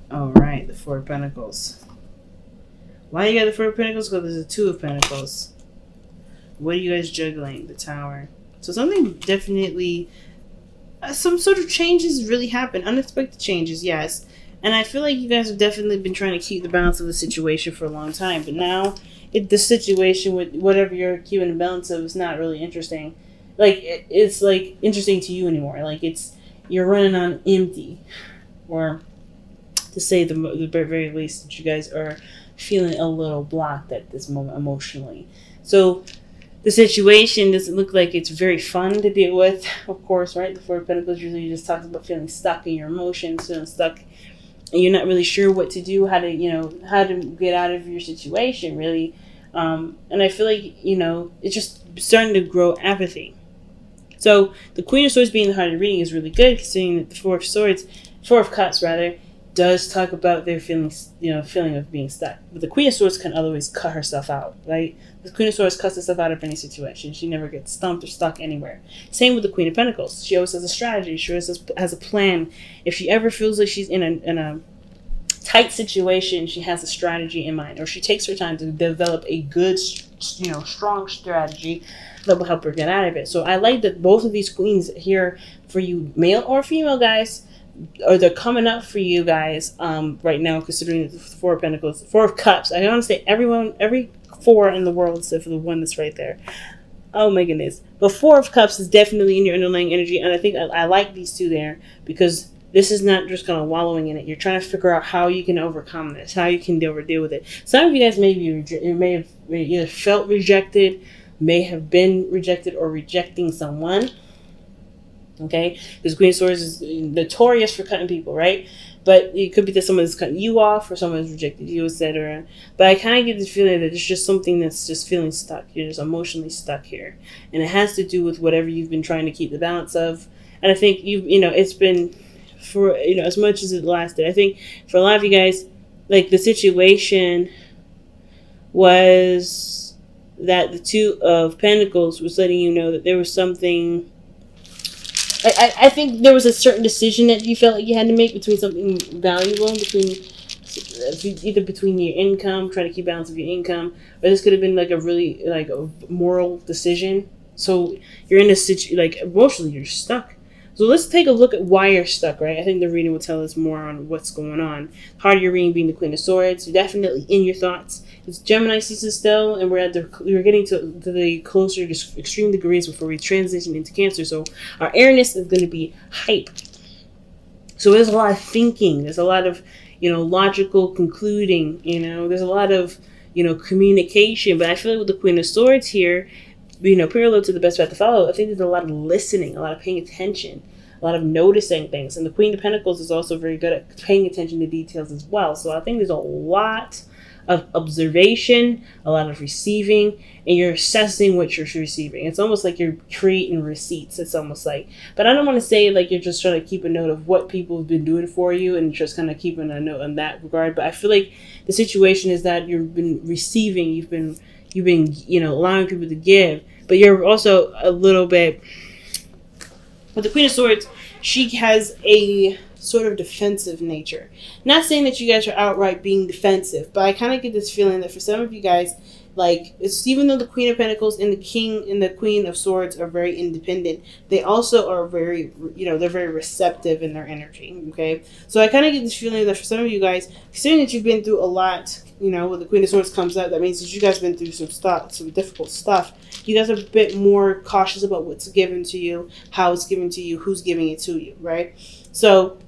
All right, the Four of Pentacles. Why you got the Four of Pentacles? Because there's a Two of Pentacles. What are you guys juggling? The Tower. So something definitely, some sort of changes really happen. Unexpected changes, yes. And I feel like you guys have definitely been trying to keep the balance of the situation for a long time. But now, the situation with whatever you're keeping the balance of is not really interesting. Like, it's like interesting to you anymore. Like, you're running on empty. Or, to say the very least, that you guys are feeling a little blocked at this moment emotionally. So, the situation doesn't look like it's very fun to deal with, of course, right? The Four of Pentacles usually just talks about feeling stuck in your emotions, feeling stuck, and you're not really sure what to do, how to get out of your situation, really. And I feel like, it's just starting to grow apathy. So the Queen of Swords being the heart of the reading is really good, considering that the Four of Cups rather, does talk about their feelings, feeling of being stuck. But the Queen of Swords can always cut herself out, right? The Queen of Swords cuts herself out of any situation. She never gets stumped or stuck anywhere. Same with the Queen of Pentacles. She always has a strategy. She always has a plan. If she ever feels like she's in a tight situation, she has a strategy in mind, or she takes her time to develop a good, strong strategy that will help her get out of it. So I like that both of these queens here, for you male or female guys, or they're coming up for you guys right now, considering the Four of Pentacles, Four of Cups. I want to say every four in the world except for the one that's right there. Oh my goodness. But Four of Cups is definitely in your underlying energy, and I think I like these two there, because this is not just kind of wallowing in it. You're trying to figure out how you can overcome this, how you can deal with it. Some of you guys may have either felt rejected, may have been rejected, or rejecting someone. Okay, because Queen of Swords is notorious for cutting people, right? But it could be that someone's cutting you off, or someone's rejected you, etc. But I kind of get this feeling that it's just something that's just feeling stuck. You're just emotionally stuck here, and it has to do with whatever you've been trying to keep the balance of. And I think it's been for as much as it lasted. I think for a lot of you guys, like, the situation was that the Two of Pentacles was letting you know that there was something. I think there was a certain decision that you felt like you had to make between something valuable, either between your income, trying to keep balance of your income, or this could have been like a really a moral decision. So you're in a situation, like, emotionally you're stuck. So let's take a look at why you're stuck, right? I think the reading will tell us more on what's going on. Heart of your reading being the Queen of Swords. You're definitely in your thoughts. It's Gemini season still, and we're getting to the closer to extreme degrees before we transition into Cancer. So our airness is going to be hype. So there's a lot of thinking. There's a lot of logical concluding. There's a lot of communication. But I feel like with the Queen of Swords here, parallel to the best path to follow, I think there's a lot of listening, a lot of paying attention, a lot of noticing things. And the Queen of Pentacles is also very good at paying attention to details as well. So I think there's a lot of observation, a lot of receiving, and you're assessing what you're receiving. It's almost like you're creating receipts. It's almost like, but I don't want to say like you're just trying to keep a note of what people have been doing for you and just kind of keeping a note in that regard. But I feel like the situation is that you've been receiving, you've been allowing people to give, but you're also a little bit, with the Queen of Swords, she has a sort of defensive nature. Not saying that you guys are outright being defensive, but I kind of get this feeling that for some of you guys, like, it's, even though the Queen of Pentacles and the King and the Queen of Swords are very independent, they also are very, they're very receptive in their energy, okay? So I kind of get this feeling that for some of you guys, considering that you've been through a lot, when the Queen of Swords comes out, that means that you guys have been through some difficult stuff. You guys are a bit more cautious about what's given to you, how it's given to you, who's giving it to you, right? So,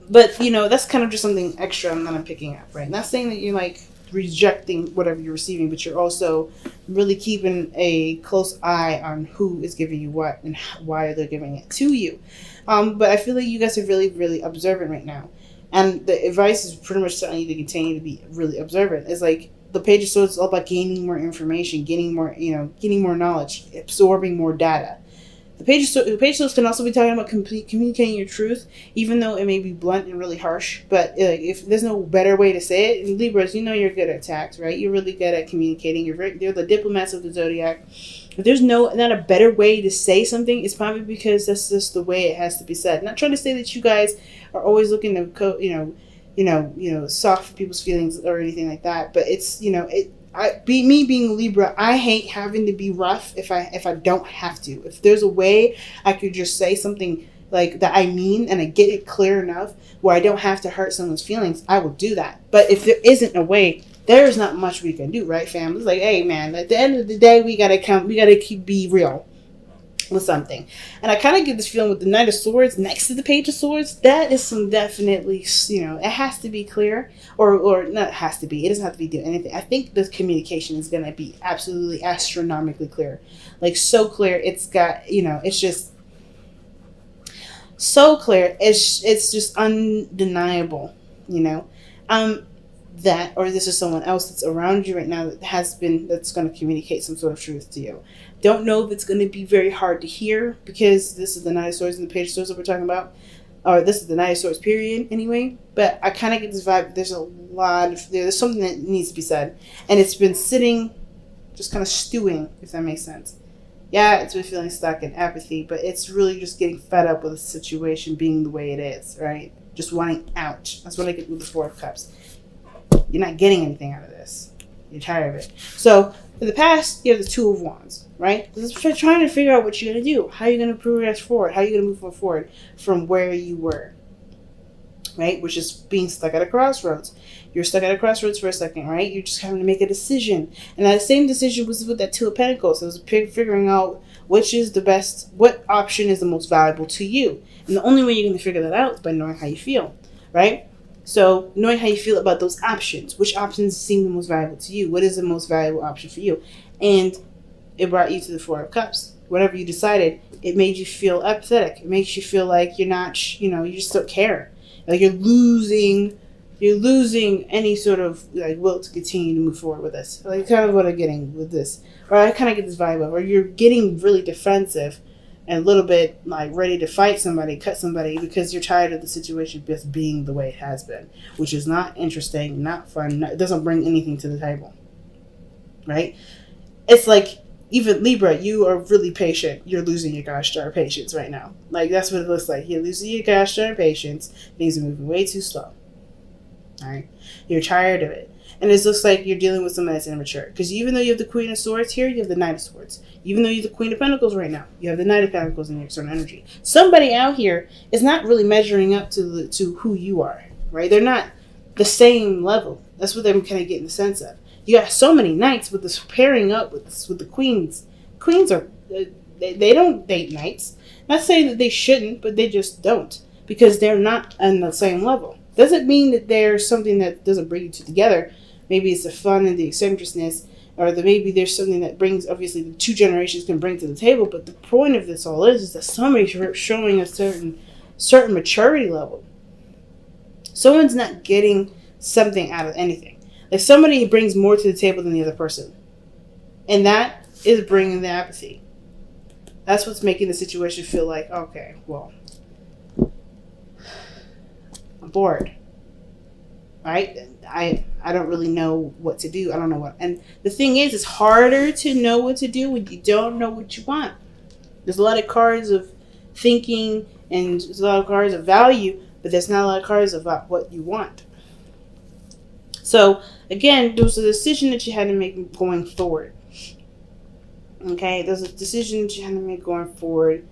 but, that's kind of just something extra that I'm picking up, right? Not saying that you're, like, rejecting whatever you're receiving, but you're also really keeping a close eye on who is giving you what and why they're giving it to you. But I feel like you guys are really, really observant right now. And the advice is pretty much telling you to continue to be really observant. It's like the Page of Swords is all about gaining more information, getting more knowledge, absorbing more data. The Page of Swords can also be talking about communicating your truth, even though it may be blunt and really harsh. But if there's no better way to say it, in Libras, you're good at tact, right? You're really good at communicating. You're the diplomats of the zodiac. If there's not a better way to say something, it's probably because that's just the way it has to be said. Not trying to say that you guys are always looking to soft for people's feelings or anything like that. But it's, me being Libra, I hate having to be rough if I don't have to. If there's a way I could just say something like that I mean, and I get it clear enough where I don't have to hurt someone's feelings, I will do that. But if there isn't a way, there's not much we can do, right, fam? It's like, hey, man, at the end of the day, we gotta be real with something. And I kind of get this feeling with the Knight of Swords next to the Page of Swords, that is some definitely, it has to be clear, or not has to be, it doesn't have to be doing anything. I think the communication is going to be absolutely astronomically clear. Like, so clear, it's got, it's just so clear, it's just undeniable, that, or this is someone else that's around you right now that's going to communicate some sort of truth to you. Don't know if it's going to be very hard to hear, because this is the Knight of Swords and the Page of Swords that we're talking about, or this is the Knight of Swords period anyway. But I kind of get this vibe. There's something that needs to be said, and it's been sitting, just kind of stewing, if that makes sense. Yeah, it's been feeling stuck in apathy, but it's really just getting fed up with the situation being the way it is, right? Just wanting out. That's what I get with the Four of Cups. You're not getting anything out of this. You're tired of it. So, in the past, you have the Two of Wands, right? This is trying to figure out what you're going to do. How are you going to progress forward? How are you going to move forward from where you were, right? Which is being stuck at a crossroads. You're stuck at a crossroads for a second, right? You're just having to make a decision. And that same decision was with that Two of Pentacles. It was figuring out which is the best, what option is the most valuable to you. And the only way you're going to figure that out is by knowing how you feel, right? So knowing how you feel about those options, which options seem the most valuable to you? What is the most valuable option for you? And it brought you to the Four of Cups. Whatever you decided, it made you feel apathetic. It makes you feel like you're not, you just don't care. Like you're losing any sort of like will to continue to move forward with this. Like kind of what I'm getting with this. Or I kind of get this vibe of, or you're getting really defensive and a little bit like ready to fight somebody, cut somebody, because you're tired of the situation just being the way it has been, which is not interesting, not fun, it doesn't bring anything to the table, right? It's like, even Libra, you are really patient. You're losing your gosh darn patience right now. Like, that's what it looks like. You're losing your gosh darn patience. Things are moving way too slow. All right? You're tired of it. And it looks like you're dealing with someone that's immature. Because even though you have the Queen of Swords here, you have the Knight of Swords. Even though you have the Queen of Pentacles right now, you have the Knight of Pentacles in your external energy. Somebody out here is not really measuring up to who you are, right? They're not the same level. That's what I'm kind of getting the sense of. You got so many knights with this pairing up with the queens. Queens are, they don't date knights. Not saying that they shouldn't, but they just don't. Because they're not on the same level. Doesn't mean that there's something that doesn't bring you two together. Maybe it's the fun and the eccentricness, or maybe there's something that brings, obviously, the two generations can bring to the table. But the point of this all is that somebody's showing a certain maturity level. Someone's not getting something out of anything. Like somebody brings more to the table than the other person. And that is bringing the apathy. That's what's making the situation feel like, okay, well, I'm bored. Right? I don't really know what to do. I don't know what. And the thing is, it's harder to know what to do when you don't know what you want. There's a lot of cards of thinking and there's a lot of cards of value, but there's not a lot of cards about what you want. So, again, there was a decision that you had to make going forward. Okay? There's a decision that you had to make going forward.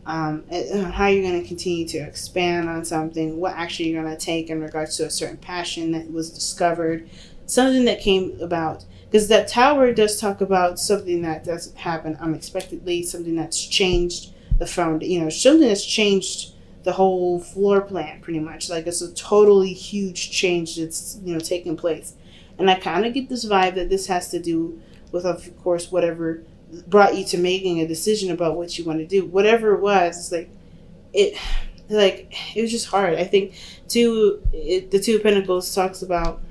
How you're going to continue to expand on something, what action you're going to take in regards to a certain passion that was discovered, something that came about. Because that Tower does talk about something that doesn't happen unexpectedly, something that's changed the something that's changed the whole floor plan, pretty much. Like, it's a totally huge change that's, taking place. And I kind of get this vibe that this has to do with, of course, whatever brought you to making a decision about what you want to do. Whatever it was, it was just hard. I think, the Two of Pentacles talks about,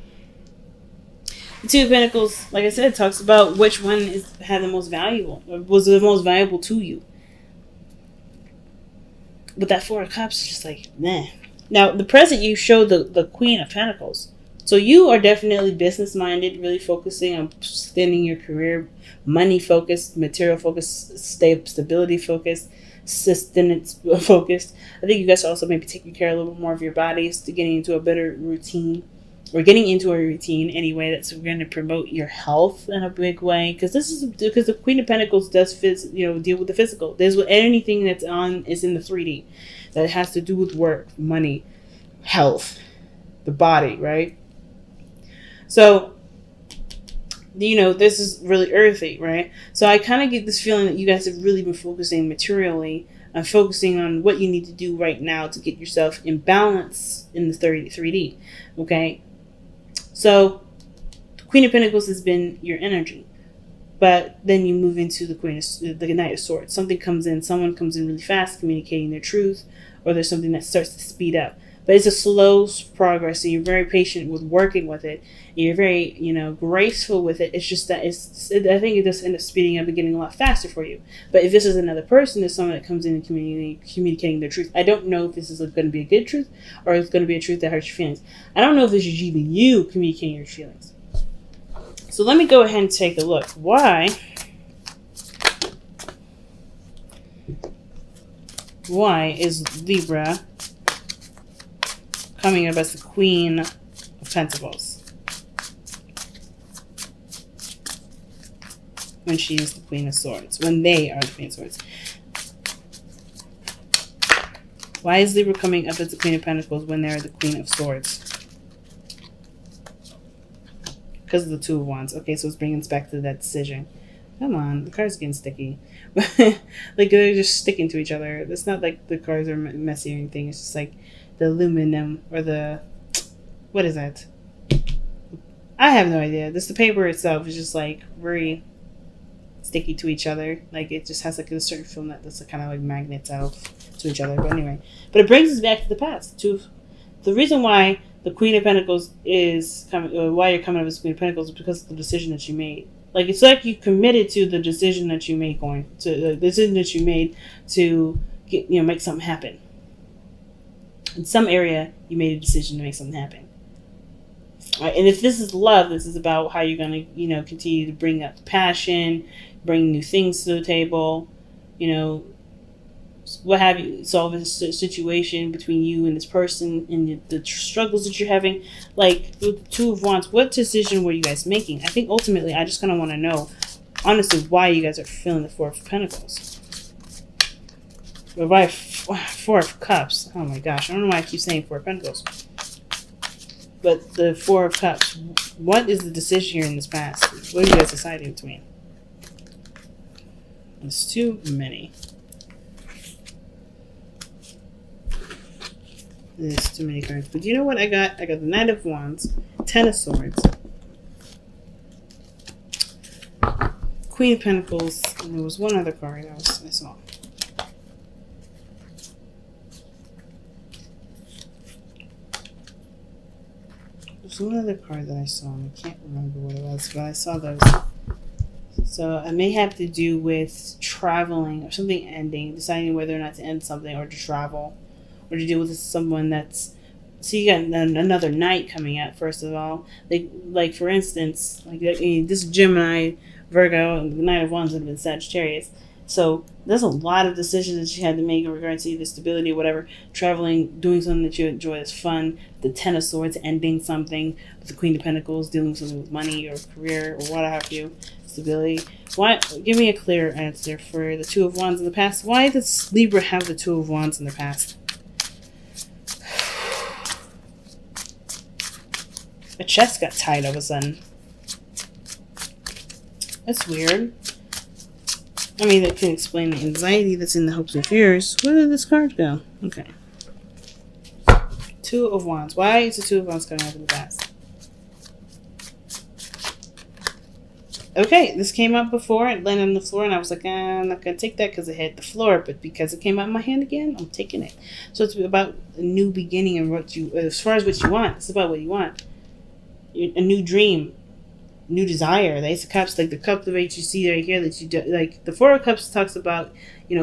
the Two of Pentacles, like I said, talks about which one had the most valuable, or was the most valuable to you. But that Four of Cups is just like, meh. Now, the present, you show the Queen of Pentacles. So you are definitely business-minded, really focusing on extending your career, money-focused, material-focused, stability-focused. sustenance focused. I think you guys are also maybe taking care a little bit more of your bodies, to getting into a better routine, or getting into a routine anyway that's going to promote your health in a big way. Because the Queen of Pentacles does deal with the physical. There's anything that's on is in the 3D that has to do with work, money, health, the body, right? So, this is really earthy, right? So I kind of get this feeling that you guys have really been focusing materially on focusing on what you need to do right now to get yourself in balance in the 3D, okay? So the Queen of Pentacles has been your energy, but then you move into the Knight of Swords. Someone comes in really fast, communicating their truth, or there's something that starts to speed up. But it's a slow progress, and you're very patient with working with it. And you're very, graceful with it. It's just that I think it does end up speeding up and getting a lot faster for you. But if this is another person, there's someone that comes in and communicating their truth. I don't know if this is going to be a good truth, or it's going to be a truth that hurts your feelings. I don't know if this is even you communicating your feelings. So let me go ahead and take a look. Why is Libra coming up as the Queen of Pentacles when she is the Queen of Swords, when they are the Queen of Swords? Why is Libra coming up as the Queen of Pentacles when they're the Queen of Swords? Because of the Two of Wands. Okay, so it's bringing us back to that decision. Come on, the cards getting sticky. Like, they're just sticking to each other. It's not like the cards are messy or anything. It's just like the aluminum or the... What is that? I have no idea. The paper itself is just like very sticky to each other. Like, it just has like a certain film that's kind of like magnets out to each other. But anyway. But it brings us back to the past. The reason why the Queen of Pentacles is coming, or why you're coming up as Queen of Pentacles, is because of the decision that you made. Like, it's like you committed to the decision that you made to get, make something happen. In some area, you made a decision to make something happen. Right? And if this is love, this is about how you're going to, continue to bring up the passion, bring new things to the table, what have you, solve a situation between you and this person and the struggles that you're having. Like, the Two of Wands, what decision were you guys making? I think ultimately, I just kind of want to know, honestly, why you guys are feeling the Four of Pentacles. Or why Four of Cups. Oh my gosh, I don't know why I keep saying Four of Pentacles. But the Four of Cups, what is the decision here in this past? What are you guys deciding between? There's too many. There's too many cards. But you know what I got? I got the Knight of Wands, Ten of Swords, Queen of Pentacles, and there was one other card I saw. There's one other card that I saw, and I can't remember what it was, but I saw those. So it may have to do with traveling or something ending, deciding whether or not to end something or to travel. Or to deal with someone that's... So you got another Knight coming out, first of all. Like for instance, this Gemini, Virgo, and the Knight of Wands would have been Sagittarius. So there's a lot of decisions that you had to make in regards to either stability or whatever. Traveling, doing something that you enjoy is fun. The Ten of Swords, ending something. With the Queen of Pentacles, dealing with something with money or career or what have you. Stability. Why? Give me a clear answer for the Two of Wands in the past. Why does Libra have the Two of Wands in the past? My chest got tight all of a sudden. That's weird. I mean, that can explain the anxiety that's in the hopes and fears. Where did this card go? Okay. Two of Wands. Why is the Two of Wands coming up in the past? Okay, this came up before. It landed on the floor, and I was like, I'm not going to take that because it hit the floor. But because it came out of my hand again, I'm taking it. So it's about a new beginning and as far as what you want. It's about what you want. A new dream, new desire. The Ace of Cups, like the cup that you see right here, that you do, like the Four of Cups talks about,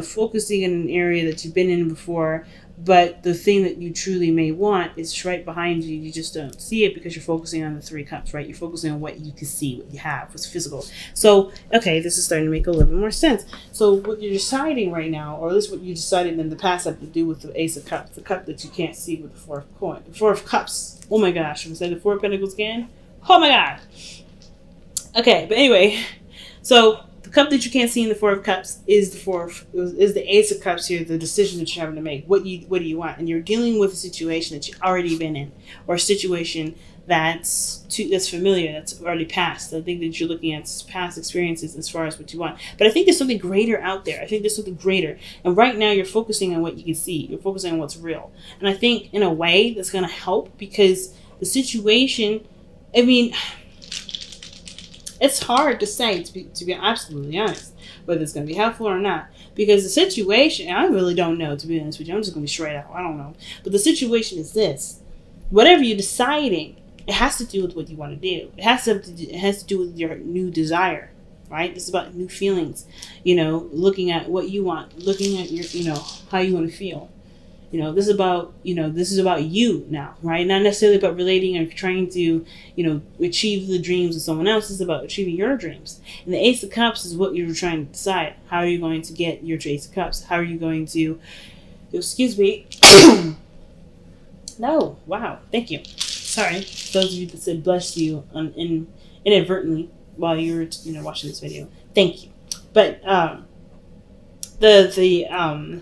focusing in an area that you've been in before, But the thing that you truly may want is right behind you. You just don't see it because you're focusing on the 3 cups, right? You're focusing on what you can see, what you have, what's physical. So, okay, this is starting to make a little bit more sense. So what you're deciding right now, or at least what you decided in the past, had to do with the Ace of Cups, the cup that you can't see with the 4 of Cups. Oh my gosh, I'm going to say the 4 of Pentacles again. Oh my God. Okay, but anyway, so the cup that you can't see in the 4 of Cups is the Ace of Cups here, the decision that you're having to make. What do you want? And you're dealing with a situation that you've already been in, or a situation that's familiar, that's already passed. I think that you're looking at past experiences as far as what you want. But I think there's something greater out there. I think there's something greater. And right now you're focusing on what you can see. You're focusing on what's real. And I think in a way that's going to help, because the situation, I mean, it's hard to say, to be absolutely honest, whether it's going to be helpful or not. Because the situation, I really don't know, to be honest with you. I'm just going to be straight out. I don't know. But the situation is this. Whatever you're deciding, it has to do with what you want to do. It has to do with your new desire, right? It's about new feelings. Looking at what you want, looking at your, how you want to feel. This is about you now, right? Not necessarily about relating or trying to, achieve the dreams of someone else. It's about achieving your dreams. And the Ace of Cups is what you're trying to decide. How are you going to get your Ace of Cups? How are you going to, excuse me. No, wow, thank you. Sorry, those of you that said bless you inadvertently while you were, watching this video. Thank you. But the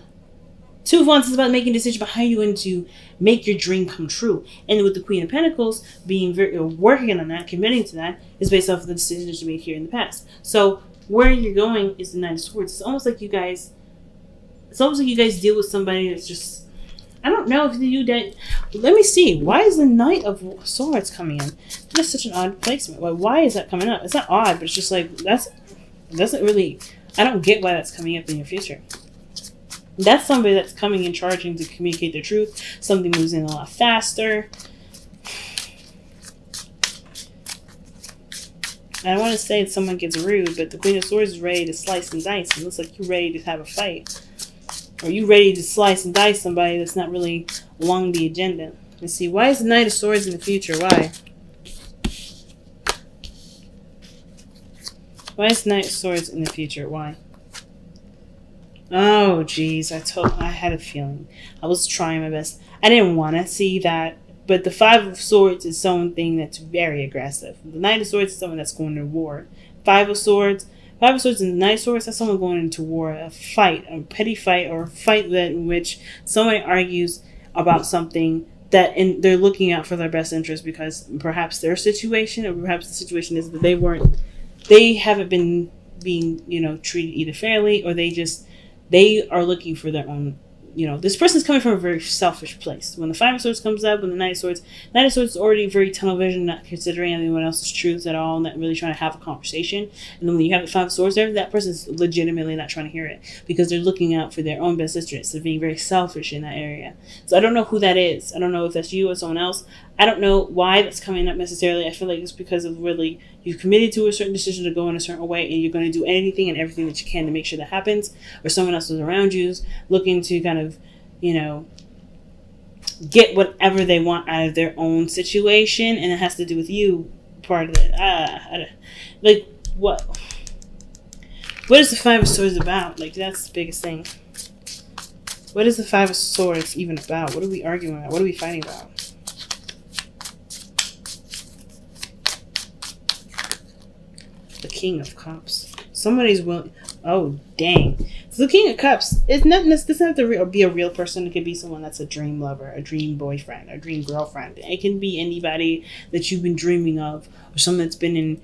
2 of Wands is about making a decision about how you're going to make your dream come true. And with the Queen of Pentacles being working on that, committing to that, is based off of the decisions you made here in the past. So where you're going is the Knight of Swords. It's almost like you guys deal with somebody that's just, I don't know if you that. Let me see. Why is the Knight of Swords coming in? That's such an odd placement. Why is that coming up? It's not odd, but it's just like, doesn't really, I don't get why that's coming up in your future. That's somebody that's coming and charging to communicate their truth. Something moves in a lot faster. I don't want to say that someone gets rude, but the Queen of Swords is ready to slice and dice. It looks like you're ready to have a fight. Or you ready to slice and dice somebody that's not really along the agenda. Let's see, why is the Knight of Swords in the future? Why? Why is the Knight of Swords in the future? Why? Oh, geez. I had a feeling. I was trying my best. I didn't want to see that. But the 5 of Swords is something that's very aggressive. The Knight of Swords is someone that's going to war. 5 of Swords and the Knight of Swords, that's someone going into war. A fight, a petty fight, or a fight in which somebody argues about something that they're looking out for their best interest, because perhaps their situation, or perhaps the situation is that they haven't been being, treated either fairly, or they are looking for their own, this person's coming from a very selfish place. When the 5 of Swords comes up, when the Knight of Swords is already very tunnel vision, not considering anyone else's truths at all, not really trying to have a conversation. And then when you have the 5 of Swords there, that person's legitimately not trying to hear it, because they're looking out for their own best interests. They're being very selfish in that area. So I don't know who that is. I don't know if that's you or someone else. I don't know why that's coming up necessarily. I feel like it's because of really, you've committed to a certain decision to go in a certain way, and you're going to do anything and everything that you can to make sure that happens, or someone else is around you looking to kind of, get whatever they want out of their own situation, and it has to do with you, part of it. Like, what is the 5 of Swords about? Like, that's the biggest thing. What is the 5 of Swords even about? What are we arguing about? What are we fighting about? The King of Cups. Somebody's willing. Oh, dang. So the King of Cups, it doesn't have to be a real person. It could be someone that's a dream lover, a dream boyfriend, a dream girlfriend. It can be anybody that you've been dreaming of, or someone that's been in,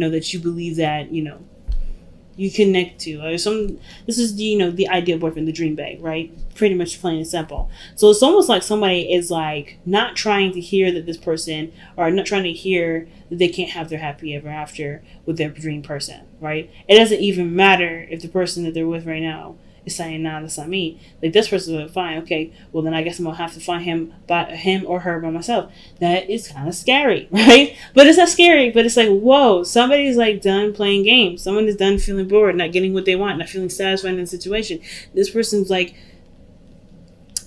that you believe that, you connect to. This is the ideal boyfriend, the dream bag, right? Pretty much plain and simple. So it's almost like somebody is like not trying to hear that this person, or not trying to hear that they can't have their happy ever after with their dream person, right? It doesn't even matter if the person that they're with right now is saying, nah, that's not me. Like, this person is fine. Okay, well then I guess I'm gonna have to find him or her by myself. That is kind of scary, right? But it's not scary, but it's like, whoa, somebody's like done playing games. Someone is done feeling bored, not getting what they want, not feeling satisfied in the situation. This person's like,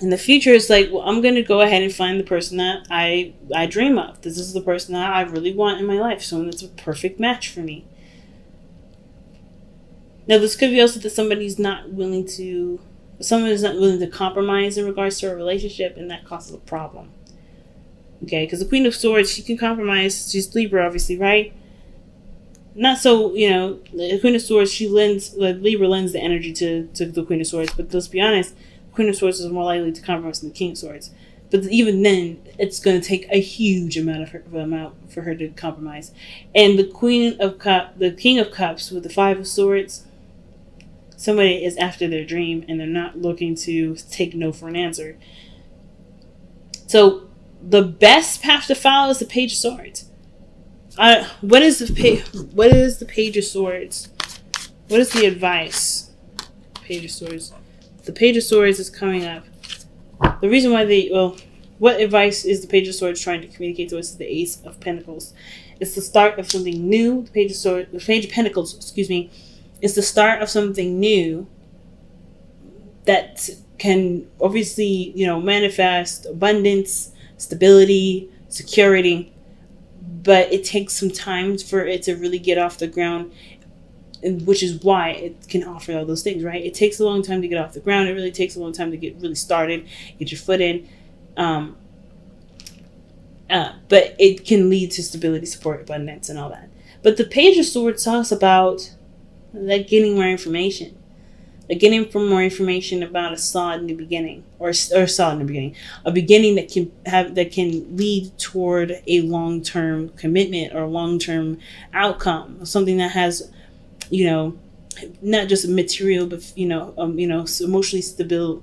In the future, it's like, well, I'm going to go ahead and find the person that I dream of. This is the person that I really want in my life. Someone that's a perfect match for me. Now, this could be also that someone is not willing to compromise in regards to a relationship, and that causes a problem. Okay, because the Queen of Swords, she can compromise. She's Libra, obviously, right? Not so, the Queen of Swords, Libra lends the energy to the Queen of Swords, but let's be honest, Queen of Swords is more likely to compromise than the King of Swords. But even then, it's going to take a huge amount for her to compromise. And the King of Cups with the Five of Swords, somebody is after their dream and they're not looking to take no for an answer. So the best path to follow is the Page of Swords. What is the Page of Swords? What is the advice? Page of Swords. The Page of Swords is coming up. The reason why what advice is the Page of Swords trying to communicate to us is the Ace of Pentacles. It's the start of something new. The Page of Pentacles, is the start of something new that can obviously, manifest abundance, stability, security, but it takes some time for it to really get off the ground. Which is why it can offer all those things, right? It takes a long time to get off the ground. It really takes a long time to get really started, get your foot in. But it can lead to stability, support, abundance, and all that. But the Page of Swords talks about getting more information. Getting more information about a solid new beginning, a beginning that can lead toward a long-term commitment or long-term outcome, something that has, not just material, but emotionally stable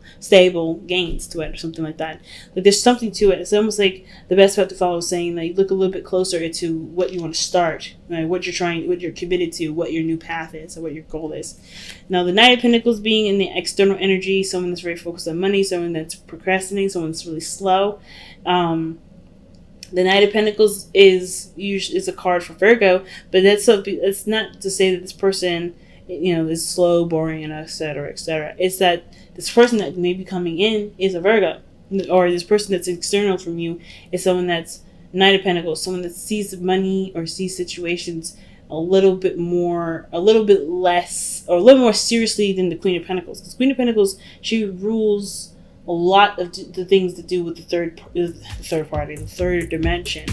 gains to it, or something like that. Like there's something to it. It's almost like the best path to follow is saying that you look a little bit closer into what you want to start, right? What you're committed to, what your new path is, or what your goal is. Now, the Knight of Pentacles being in the external energy, someone that's very focused on money, someone that's procrastinating, someone that's really slow. The Knight of Pentacles is a card for Virgo, but that's not to say that this person, is slow, boring, and et cetera, et cetera. It's that this person that may be coming in is a Virgo, or this person that's external from you is someone that's Knight of Pentacles, someone that sees money or sees situations a little bit less, or a little more seriously than the Queen of Pentacles. Because Queen of Pentacles, she rules a lot of the things to do with the third party, the third dimension.